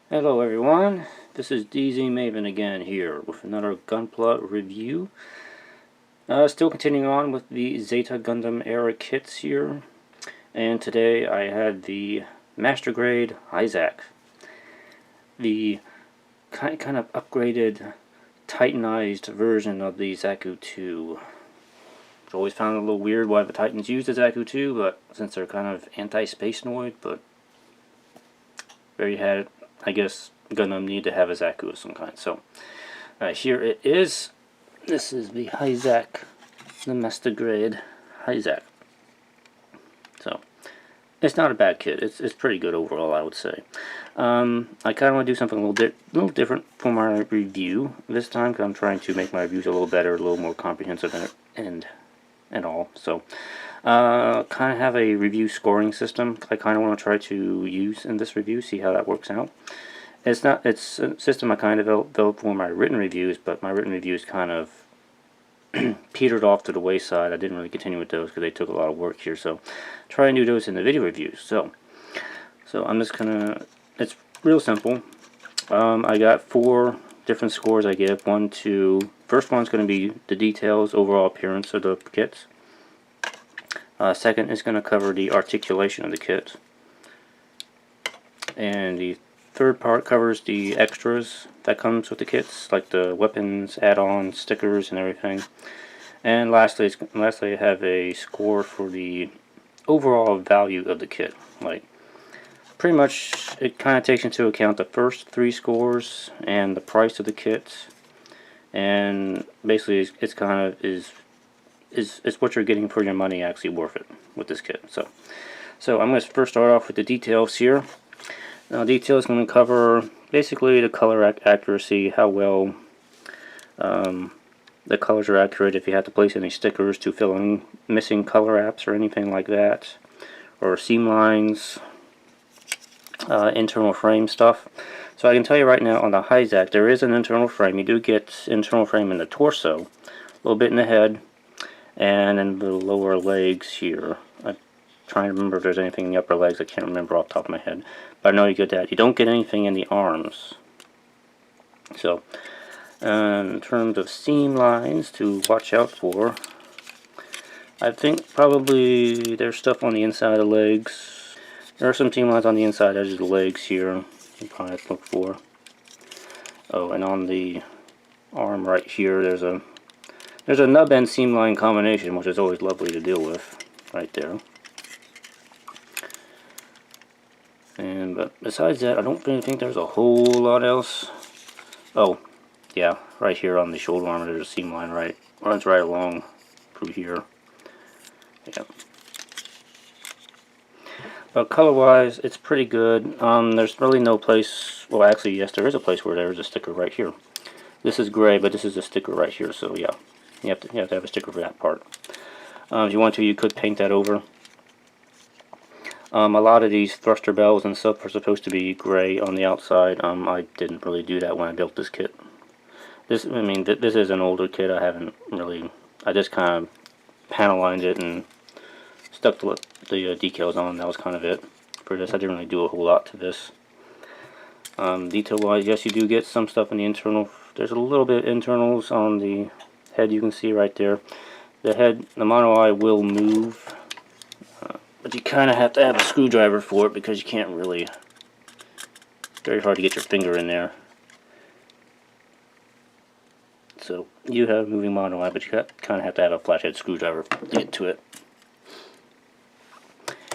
Hello everyone, this is DZ Maven again here with another Gunpla review. Still continuing on with the Zeta Gundam era kits here, and today I had the Master Grade Hi-Zack, the kind of upgraded, titanized version of the Zaku 2. I've always found it a little weird why the Titans use the Zaku 2, but since they're kind of anti-space noid, but there you had it. I guess Gundam need to have a Zaku of some kind. So here it is. This is the Hi-Zack, the Master Grade Hi-Zack. So it's not a bad kit. It's pretty good overall, I would say. I kind of want to do something a little different for my review this time, because I'm trying to make my reviews a little better, a little more comprehensive, and all. So kind of have a review scoring system I kind of want to try to use in this review, see how that works out. It's a system I kind of developed for my written reviews, but my written reviews kind of petered off to the wayside. I didn't really continue with those because they took a lot of work here, so try and do those in the video reviews. So I'm just gonna, it's real simple. I got 4 different scores I give. First one's going to be the details, overall appearance of the kits. Second is going to cover the articulation of the kit. And the third part covers the extras that comes with the kits, like the weapons, add-ons, stickers, and everything. And lastly I have a score for the overall value of the kit. Like, pretty much it kind of takes into account the first 3 scores and the price of the kit, and basically it's kind of is what you're getting for your money actually worth it with this kit. So I'm going to first start off with the details here. Now, details going to cover basically the color accuracy, how well the colors are accurate, if you have to place any stickers to fill in missing color apps or anything like that, or seam lines, internal frame stuff. So I can tell you right now, on the Hi-Zack there is an internal frame. You do get internal frame in the torso, a little bit in the head, and in the lower legs here. I'm trying to remember if there's anything in the upper legs. I can't remember off the top of my head, but I know you get that. You don't get anything in the arms. So in terms of seam lines to watch out for, I think probably there's stuff on the inside of the legs. There are some seam lines on the inside edge of the legs here you probably have to look for. Oh, and on the arm right here there's a nub end seam line combination, which is always lovely to deal with right there. But besides that, I don't really think there's a whole lot else. Oh, yeah, right here on the shoulder armor there's a seam line runs right along through here. Yeah. But color-wise, it's pretty good. There's really no place. Well, actually, yes, there is a place where there's a sticker right here. This is gray, but this is a sticker right here. So yeah, you have to have a sticker for that part. If you want to, you could paint that over. A lot of these thruster bells and stuff are supposed to be gray on the outside. I didn't really do that when I built this kit. This is an older kit. I just kind of panel lined it and stuck the decals on. That was kind of it for this. I didn't really do a whole lot to this. Detail wise, yes, you do get some stuff in the internal. There's a little bit internals on the head, you can see right there. The mono eye will move, but you kind of have to have a screwdriver for it because you can't really, very hard to get your finger in there. So you have moving mono eye, but you kind of have to have a flathead screwdriver to get to it.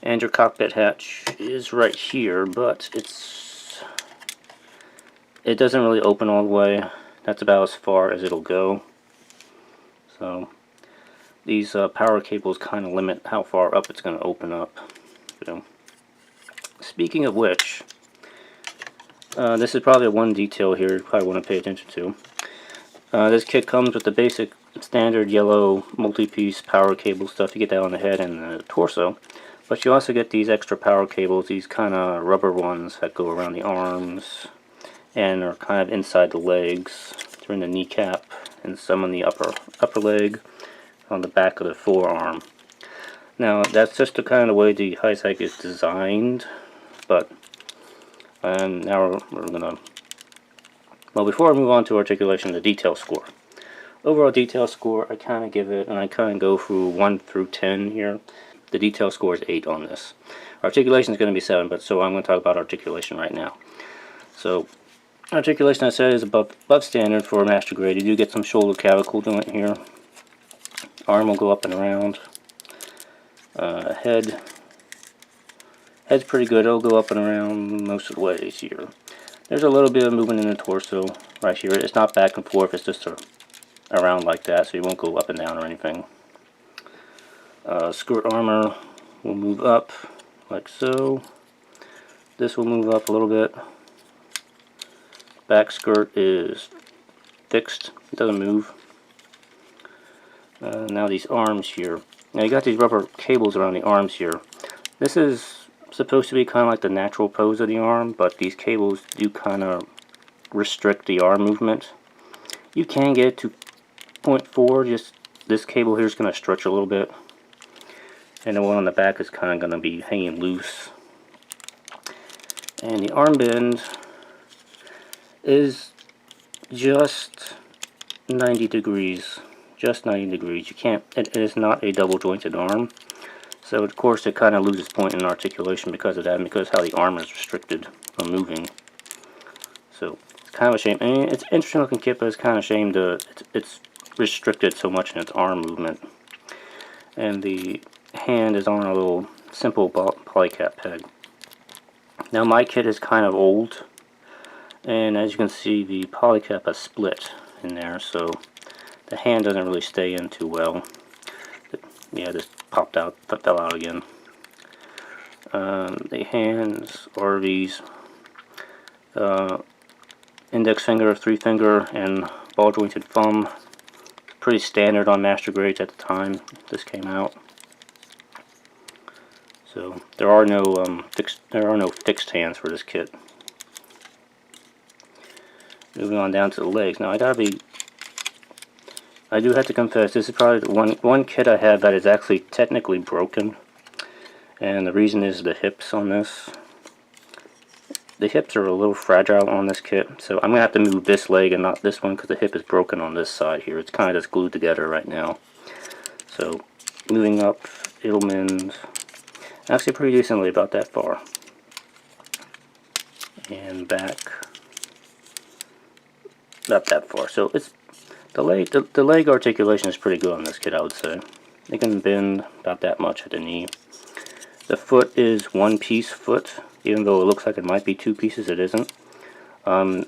And your cockpit hatch is right here, but it doesn't really open all the way. That's about as far as it'll go. So these power cables kind of limit how far up it's going to open up. So, speaking of which, this is probably one detail here you probably want to pay attention to. This kit comes with the basic standard yellow multi-piece power cable stuff. You get that on the head and the torso. But you also get these extra power cables, these kind of rubber ones that go around the arms and are kind of inside the legs. They're in the kneecap and some on the upper leg, on the back of the forearm. Now that's just the kind of way the Hi-Zack is designed, but And now we're gonna, well, before I move on to articulation, the detail score. Overall detail score, I kind of give it, and I kind of go through 1 through 10 here. The detail score is 8 on this. Articulation is going to be 7, but so I'm going to talk about articulation right now. So, articulation, I said, is above standard for a master grade. You do get some shoulder clavicle joint here. Arm will go up and around. Head's pretty good. It'll go up and around most of the ways here. There's a little bit of movement in the torso right here. It's not back and forth. It's just around like that, so you won't go up and down or anything. Skirt armor will move up like so. This will move up a little bit. Back skirt is fixed. It doesn't move. Now these arms here. Now you got these rubber cables around the arms here. This is supposed to be kind of like the natural pose of the arm, but these cables do kind of restrict the arm movement. You can get to 0.4, just this cable here is going to stretch a little bit, and the one on the back is kind of going to be hanging loose. And the arm bend is just 90 degrees. Just 90 degrees. You can't, it is not a double jointed arm. So of course it kind of loses point in articulation because of that, and because how the arm is restricted from moving. So it's kind of a shame. I mean, it's an interesting looking kit, but it's kind of a shame it's restricted so much in its arm movement. And the hand is on a little simple polycap peg. Now my kit is kind of old, and as you can see, the polycap has split in there, so the hand doesn't really stay in too well. Yeah, this popped out, fell out again. The hands are these index finger, 3-finger, and ball jointed thumb. Pretty standard on master grades at the time this came out. So there are no fixed hands for this kit. Moving on down to the legs. Now I do have to confess, this is probably the one kit I have that is actually technically broken, and the reason is the hips on this. The hips are a little fragile on this kit, so I'm going to have to move this leg and not this one because the hip is broken on this side here. It's kind of just glued together right now. So moving up, it'll mend actually pretty decently, about that far. And back about that far. So it's the leg articulation is pretty good on this kit, I would say. It can bend about that much at the knee. The foot is one-piece foot, even though it looks like it might be 2 pieces, it isn't. To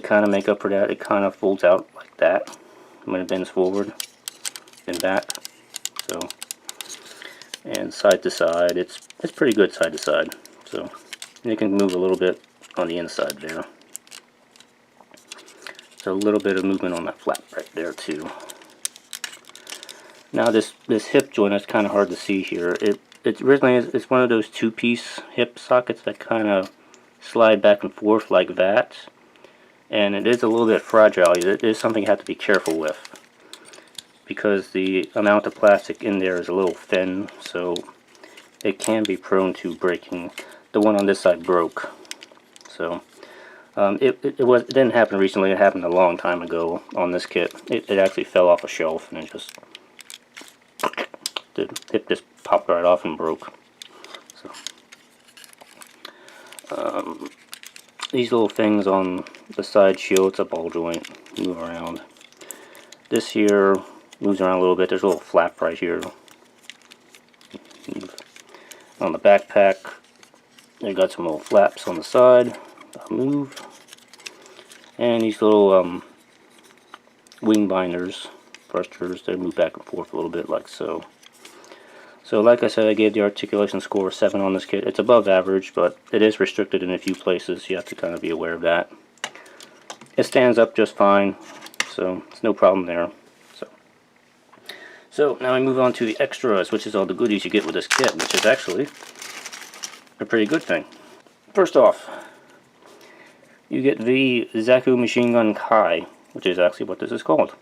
kind of make up for that, it kind of folds out like that when it bends forward and back. So, and side to side, it's pretty good side to side. So it can move a little bit on the inside there. So a little bit of movement on that flap right there too. Now this hip joint is kind of hard to see here. It originally it's one of those 2-piece hip sockets that kind of slide back and forth like that, and it is a little bit fragile. It is something you have to be careful with because the amount of plastic in there is a little thin, so it can be prone to breaking. The one on this side broke, so. It didn't happen recently. It happened a long time ago on this kit. It actually fell off a shelf and it just the hip just popped right off and broke. So these little things on the side shield, it's a ball joint, move around. This here moves around a little bit. There's a little flap right here. On the backpack, they got some little flaps on the side. Move. And these little wing binders, thrusters, they move back and forth a little bit like so. So like I said, I gave the articulation score a 7 on this kit. It's above average, but it is restricted in a few places. You have to kind of be aware of that. It stands up just fine, so it's no problem there. So now we move on to the extras, which is all the goodies you get with this kit, which is actually a pretty good thing. First off, you get the Zaku Machine Gun Kai, which is actually what this is called.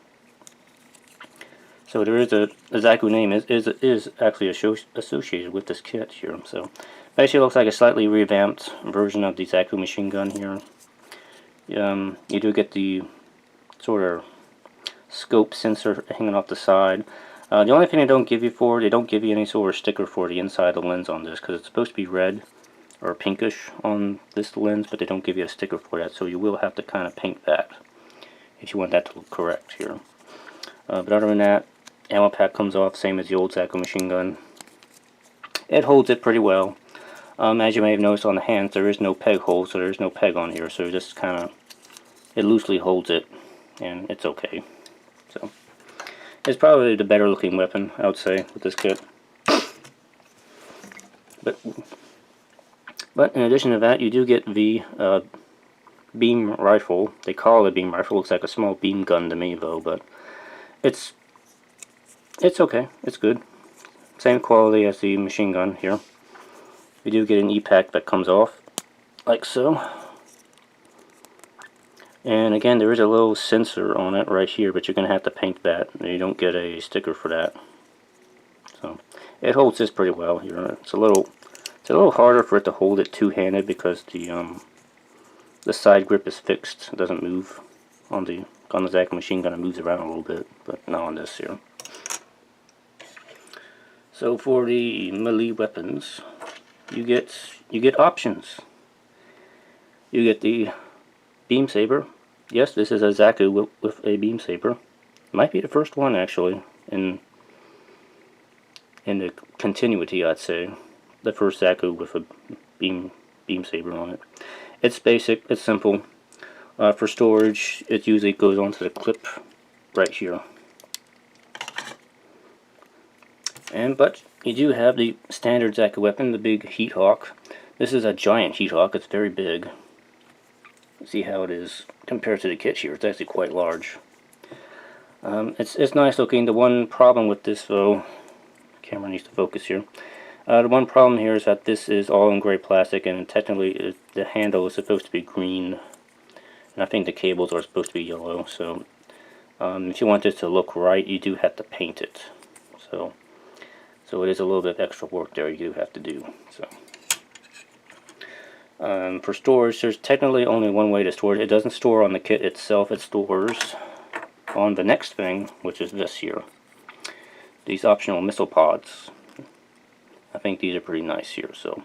So there is a Zaku name is actually associated with this kit here. So Basically, it looks like a slightly revamped version of the Zaku machine gun here. You do get the sort of scope sensor hanging off the side. The only thing they don't give you any sort of sticker for the inside of the lens on this, because it's supposed to be red or pinkish on this lens, but they don't give you a sticker for that, so you will have to kind of paint that if you want that to look correct here. But other than that, ammo pack comes off, same as the old Zaku machine gun. It holds it pretty well. As you may have noticed on the hands, there is no peg hole, so there is no peg on here, so just kind of, it loosely holds it, and it's okay. So, it's probably the better looking weapon, I would say, with this kit. But in addition to that, you do get the beam rifle. They call it a beam rifle. Looks like a small beam gun to me, though, but it's okay. It's good. Same quality as the machine gun here. You do get an E-pack that comes off, like so. And again, there is a little sensor on it right here, but you're going to have to paint that. You don't get a sticker for that. So it holds this pretty well here. It's a little harder for it to hold it two-handed because the side grip is fixed. It doesn't move on the Zaku machine gun. It moves around a little bit, but not on this here. So for the melee weapons, you get options. You get the beam saber. Yes, this is a Zaku with a beam saber. Might be the first one actually in the continuity, I'd say. The first Zaku with a beam saber on it. It's basic. It's simple. For storage, it usually goes onto the clip right here. But you do have the standard Zaku weapon, the big Heat Hawk. This is a giant Heat Hawk. It's very big. See how it is compared to the kit here. It's actually quite large. It's nice looking. The one problem with this, though, camera needs to focus here. The one problem here is that this is all in gray plastic, and technically the handle is supposed to be green, and I think the cables are supposed to be yellow. So if you want this to look right, you do have to paint it. So it is a little bit of extra work there you do have to do. So for storage, there's technically only one way to store it. It doesn't store on the kit itself. It stores on the next thing, which is this here. These optional missile pods. I think these are pretty nice here. So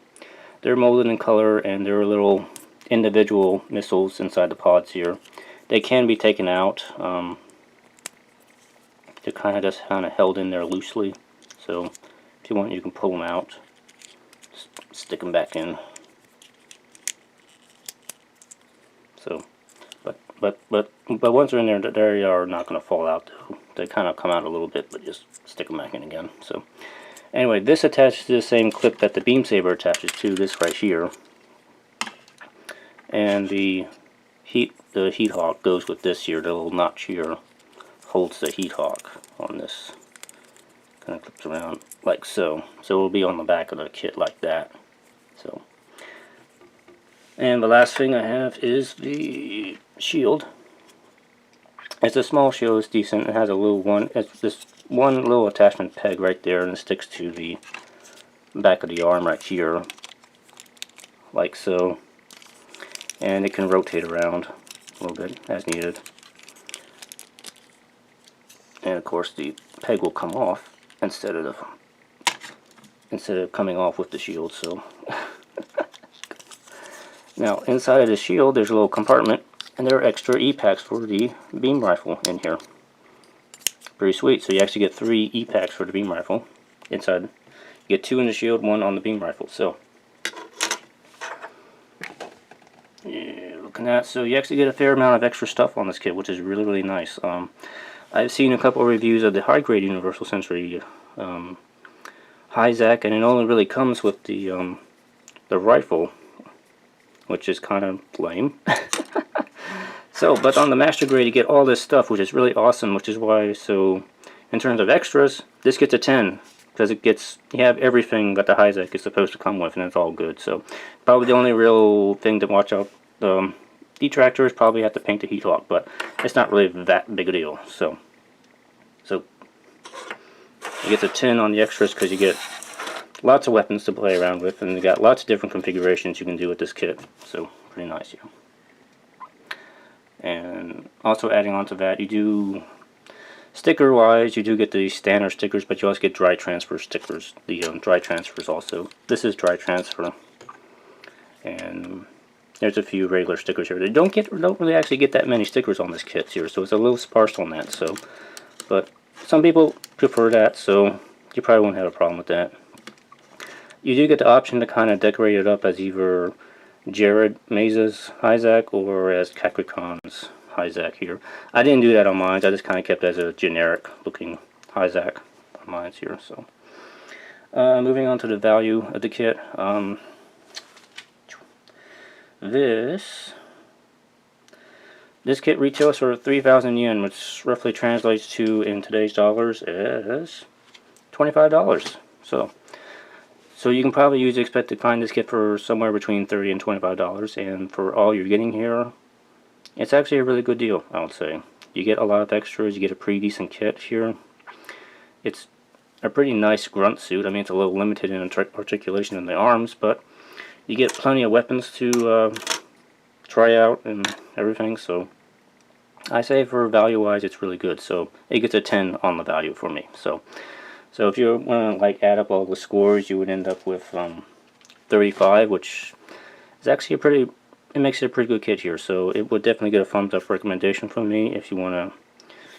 they're molded in color, and there are little individual missiles inside the pods here. They can be taken out. They're kind of held in there loosely. So if you want, you can pull them out, stick them back in. So, but once they're in there, they are not going to fall out. They kind of come out a little bit, but just stick them back in again. So, anyway, this attaches to the same clip that the beam saber attaches to. This right here, and the heat hawk goes with this here. The little notch here holds the heat hawk on this. Kind of clips around like so. So it will be on the back of the kit like that. So. And the last thing I have is the shield. It's a small shield. It's decent. It has a little one. It's this one little attachment peg right there, and it sticks to the back of the arm right here, like so. And it can rotate around a little bit as needed. And of course, the peg will come off instead of coming off with the shield. So. Now, inside of the shield, there's a little compartment, and there are extra E-packs for the beam rifle in here. Pretty sweet. So you actually get 3 E-packs for the beam rifle inside. You get 2 in the shield, 1 on the beam rifle. So, yeah, looking at, so you actually get a fair amount of extra stuff on this kit, which is really, really nice. I've seen a couple of reviews of the high-grade universal sensory Hi-Zack, and it only really comes with the rifle, which is kind of lame. So, but on the master grade you get all this stuff, which is really awesome, which is why, so in terms of extras, this gets a 10, because you have everything that the Hi-Zack is supposed to come with, and it's all good. So probably the only real thing to watch out, detractors probably have to paint the heat hawk, but it's not really that big a deal. So it gets a 10 on the extras because you get lots of weapons to play around with, and you got lots of different configurations you can do with this kit, so pretty nice here. And also adding on to that, you do, sticker wise, you do get the standard stickers, but you also get dry transfer stickers, the dry transfers also. This is dry transfer, and there's a few regular stickers here. They don't really actually get that many stickers on this kit here, so it's a little sparse on that. So, but some people prefer that, so you probably won't have a problem with that. You do get the option to kind of decorate it up as either Jared Maze's Hi-Zack or as Kakrakon's Hi-Zack here. I didn't do that on mine. I just kind of kept it as a generic looking Hi-Zack on mine here. So, moving on to the value of the kit. This kit retails for 3,000 yen, which roughly translates to, in today's dollars, as $25. So you can probably expect to find this kit for somewhere between $30 and $25, and for all you're getting here, it's actually a really good deal, I would say. You get a lot of extras, you get a pretty decent kit here. It's a pretty nice grunt suit. I mean, it's a little limited in articulation in the arms, but you get plenty of weapons to try out and everything, so I say for value-wise, it's really good. So it gets a 10 on the value for me. So if you want to like add up all the scores, you would end up with 35, which is actually it makes it a pretty good kit here. So it would definitely get a thumbs up recommendation from me if you're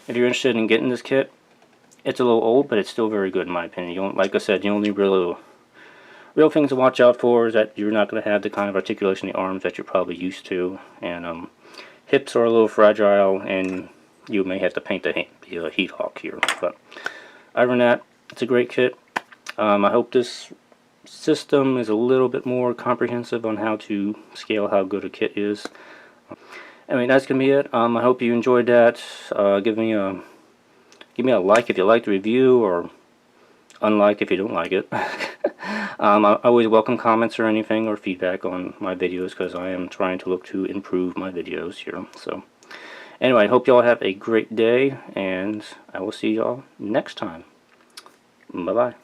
interested in getting this kit. It's a little old, but it's still very good in my opinion. Like I said, the only real things to watch out for is that you're not going to have the kind of articulation in the arms that you're probably used to, and hips are a little fragile, and you may have to paint the heat hawk here. But other than that, it's a great kit. I hope this system is a little bit more comprehensive on how to scale how good a kit is. I mean, that's gonna be it. I hope you enjoyed that. Give me a like if you like the review, or unlike if you don't like it. I always welcome comments or anything or feedback on my videos, because I am trying to look to improve my videos here. So anyway, I hope y'all have a great day, and I will see y'all next time. Bye-bye.